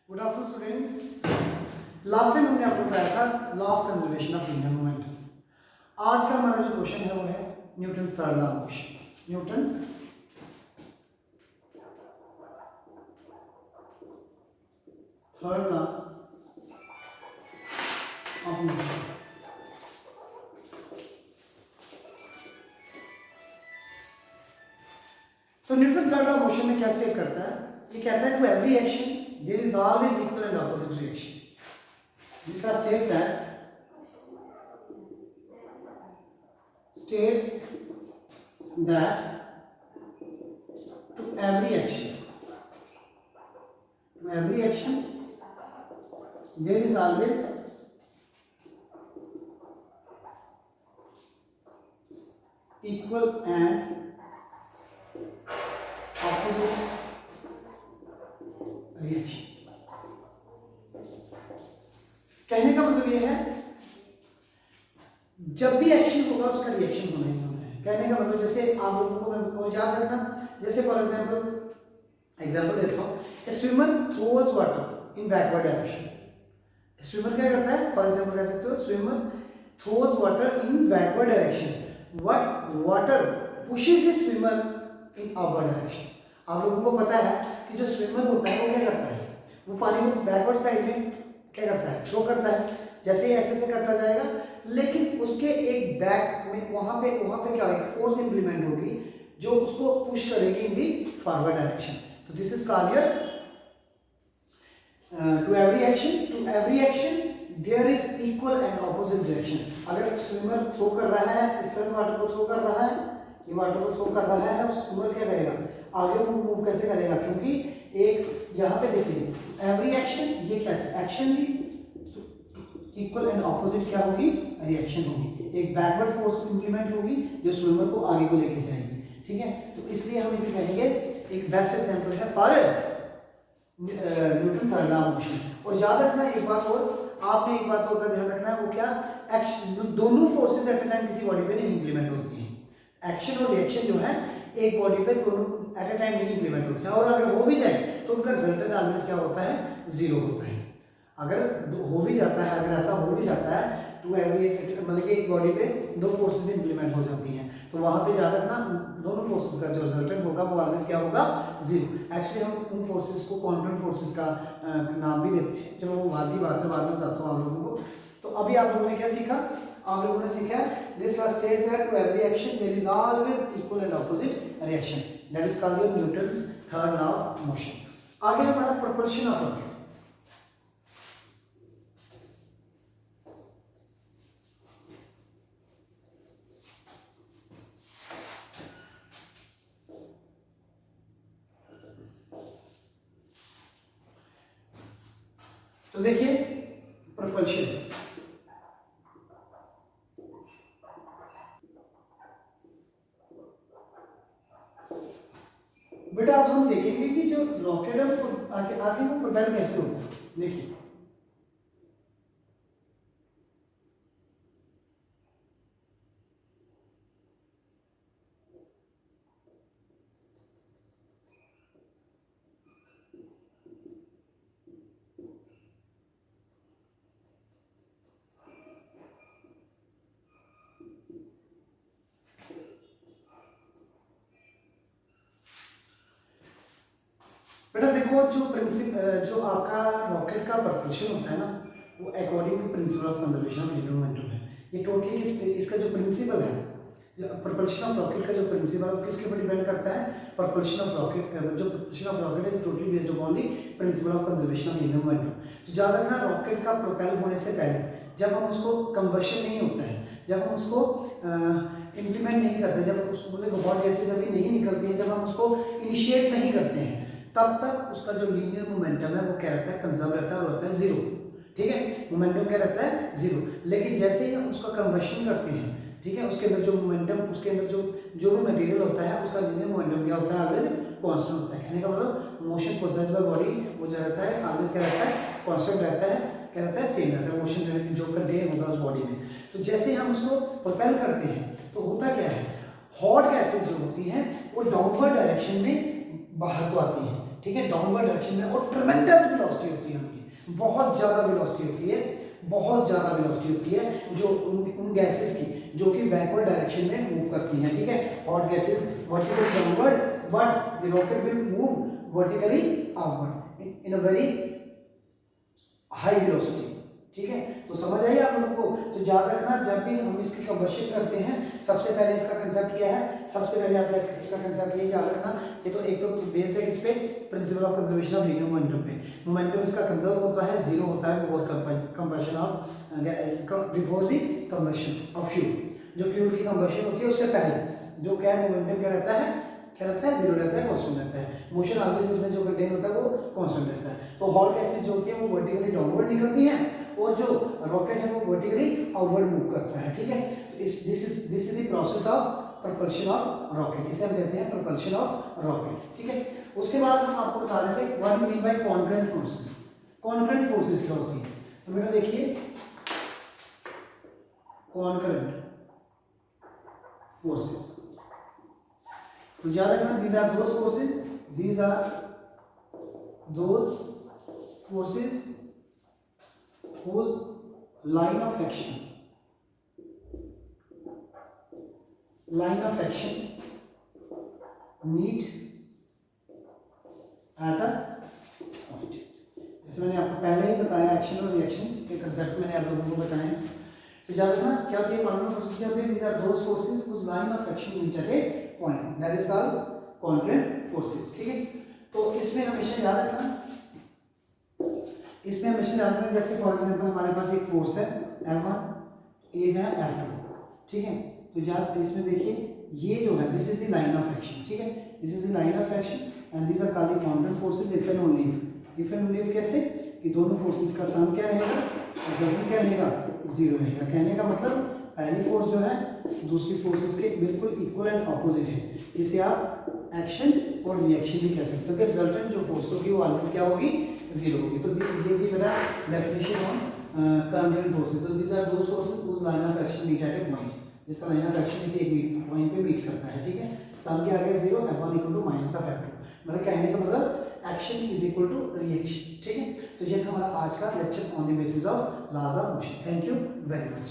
Good afternoon students. Last time हमने आपको बताया था law of conservation of linear momentum. आज का हमारा जो क्वेश्चन है वो है Newton's third law of motion. Newton's third law of motion. तो Newton third law of motion में क्या स्टेट करता है? ये कहता है to every action there is always equal and opposite reaction. जिसका states that to every action there is always equal and opposite reaction। कहने का मतलब यह है जब भी एक्शन होगा उसका रिएक्शन होना ही होना है। कहने का मतलब जैसे आप लोगों को मैं याद रखना, जैसे फॉर एग्जांपल देता हूँ, ए swimmer throws water in backward direction. Swimmer क्या करता है? फॉर एग्जांपल कह सकते हो swimmer throws water in backward direction but water pushes A swimmer in upward direction. आप लोगों को पता है कि जो स्विमर होता है वो क्या करता है? वो पानी को बैकवर्ड साइड में क्या करता है? थ्रो करता है। जैसे ही ऐसे करता जाएगा, लेकिन उसके एक बैक में वहां पे क्या होगी? फोर्स इंप्लीमेंट होगी जो उसको पुश करेगी इन दी फॉरवर्ड डायरेक्शन। तो this is called your to every action there is equal and opposite direction. अगर स्विमर थ्रो कर रहा है, इस तरह वाटर को थ्रो कर रहा है, ये वाटर को थ्रो कर रहा है, और स्विमर क्या करेगा? आगे मूव कैसे करेगा? क्योंकि एक यहाँ पे देखिए एवरी एक्शन, ये क्या है? एक्शन भी इक्वल एंड ऑपोजिट क्या होगी? रिएक्शन होगी। एक बैकवर्ड फोर्स इंप्लीमेंट होगी जो स्विमर को आगे को लेके जाएगी। ठीक है, तो इसलिए हम इसे कहेंगे एक बेस्ट एग्जांपल है for Newton third law of motion. और याद रखना एक बात और, आपने एक बात और का ध्यान रखना है, वो क्या? एक्शन दोनों फोर्सेस एट ए टाइम किसी बॉडी पे नहीं इंप्लीमेंट होती हैं। एक्शन और रिएक्शन जो है एक बॉडी पे दोनों एट ए टाइम नहीं इंप्लीमेंट होती है, और अगर हो भी जाए तो उनका रिजल्टेंट ऑलवेज क्या होता है? जीरो होता है। अगर हो भी जाता है, अगर ऐसा हो भी जाता है तो एवरी मतलब कि एक बॉडी पे दो फोर्सेस इंप्लीमेंट हो जाती हैं, तो वहां पे याद रखना दोनों फोर्सेस का जो रिजल्टेंट होगा वो ऑलवेज क्या होगा? जीरो। एक्चुअली हम उन फोर्सेस को कांस्टेंट फोर्सेस का नाम भी देते हैं। चलो वो बाद में बताता हूँ आप लोगों को। तो अभी आप लोगों ने क्या सीखा? आप लोगों ने सीखा this law states that to every action there is always equal and opposite reaction. That is called your Newton's third law of motion. आगे हमारा प्रोपल्शन ऑफ रॉकेट। तो देखिए प्रोपल्शन, बेटा अब हम देखेंगे कि जो रॉकेट है वो आगे वो प्रोपेल कैसे होता है। देखिए बेटा देखो जो आपका रॉकेट का प्रोपल्शन होता है ना, वो according to principle of conservation of linear momentum है। ये टोटली इसका जो प्रिंसिपल है, प्रोपल्शन ऑफ रॉकेट का जो प्रिंसिपल किसके ऊपर डिपेंड करता है? प्रोपल्शन ऑफ रॉकेट, जो propulsion of rocket is totally based upon the principal of conservation of linear momentum. तो याद रखना रॉकेट का प्रोपेल होने से पहले जब हम उसको कंबशन नहीं होता है, जब हम उसको इंप्लीमेंट नहीं करते, जब उसको हॉट गैसेस अभी नहीं निकलती हैं, जब हम उसको इनिशिएट नहीं करते हैं, तब तक उसका जो लीनियर मोमेंटम है वो क्या रहता है? कंजर्व रहता है, वो रहता है जीरो। ठीक है, मोमेंटम क्या रहता है? जीरो। लेकिन जैसे ही हम उसका कंबशन करते हैं, ठीक है, उसके अंदर जो मोमेंटम, उसके अंदर जो भी मटेरियल होता है उसका लीनियर मोमेंटम क्या होता है? ऑलवेज कांस्टेंट होता है। कहने का मतलब मोशन प्रोसेस बाय बॉडी वो जो रहता है ऑलवेज क्या रहता है? कांस्टेंट रहता है। क्या रहता है? सेम रहता है। मोशन जो कंटेन होगा उस बॉडी में। तो जैसे हम उसको प्रोपेल करते हैं तो होता क्या है? हॉट गैसेज जो होती हैं वो डाउनवर्ड डायरेक्शन में बाहर को आती है। ठीक है, डाउनवर्ड डायरेक्शन में, और ट्रेमेंडस वेलोसिटी होती है बहुत ज़्यादा वेलोसिटी होती है, बहुत ज़्यादा वेलोसिटी होती है जो उन गैसेस की जो कि बैकवर्ड डायरेक्शन में मूव करती हैं, ठीक है। Hot gases vertical downward, but the rocket will move vertically upward in a very high velocity, ठीक है। तो समझ आई आप लोगों को। तो याद रखना जब भी हम इसकी कंबशन करते हैं, सबसे पहले इसका कंसेप्ट क्या है, सबसे पहले आपका इसका कंसेप्ट ये याद रखना। ये तो एक तो बेस्ड है किस पे, principal of conservation of linear momentum पे। मोमेंटम इसका कंजर्व होता है, जीरो होता है before combustion of before the combustion of fuel. जो फ्यूल की कंबशन होती है उससे पहले जो क्या है, मोमेंटम क्या रहता है, जीरो रहता है, कांस्टेंट रहता है। मोशन ऑलवेज इसमें जो कंटेन होता है वो कांस्टेंट रहता है। तो हॉट गैसेस जो होती है वो वर्टिकली डाउनवर्ड निकलती हैं और जो रॉकेट है वो वर्टिकली अपवर्ड मूव करता है, ठीक है। तो this is the process of propulsion of rocket, इसे हम कहते हैं propulsion ऑफ रॉकेट, ठीक है। उसके बाद हम आपको बता रहे थे what mean by concurrent forces. Concurrent forces क्या होती है, तो बेटा देखिए कॉन्करेंट फोर्सेस, तो याद रखना these are those forces whose line of action meet at a point। जैसे मैंने आपको पहले ही बताया, एक्शन और रिएक्शन के कंसेप्ट मैंने आप लोगों को बताए। तो याद रखना क्या होती है कॉन्करेंट फोर्सेस, क्या होती है, these are those forces whose line of action meet at a point, that is called concurrent forces, ठीक है। तो इसमें हमेशा याद रखना, जैसे फॉर एग्जांपल हमारे पास एक फोर्स है F1, एक है F2, ठीक है। तो याद इसमें देखिए ये जो है this is the line of action, ठीक है, this is the line of action and these are called concurrent forces if and only if कैसे कि दोनों फोर्सेस का सम क्या रहेगा, रिजल्टेंट क्या रहेगा, जीरो रहेगा। कहने का मतलब पहली फोर्स जो है दूसरी फोर्सेस के बिल्कुल इक्वल एंड ऑपोजिट है, इसे आप एक्शन और रिएक्शन भी कह सकते हो कि रिजल्टेंट जो फोर्स होगी वो ऑलवेज क्या होगी, जीरो होगी। तो ये थी मेरा डेफिनेशन ऑन कॉन्करेंट फोर्सेस। तो these are those forces whose line of action meet at a point, जिसका लाइन ऑफ एक्शन किसी एक पॉइंट पे मीट करता है, ठीक है। सम क्या आ गया zero, F1 equal to minus of F2, मतलब कहने का मतलब action is equal to reaction, ठीक है। तो ये था हमारा आज का lecture on the basis of laws of motion. Thank you very much.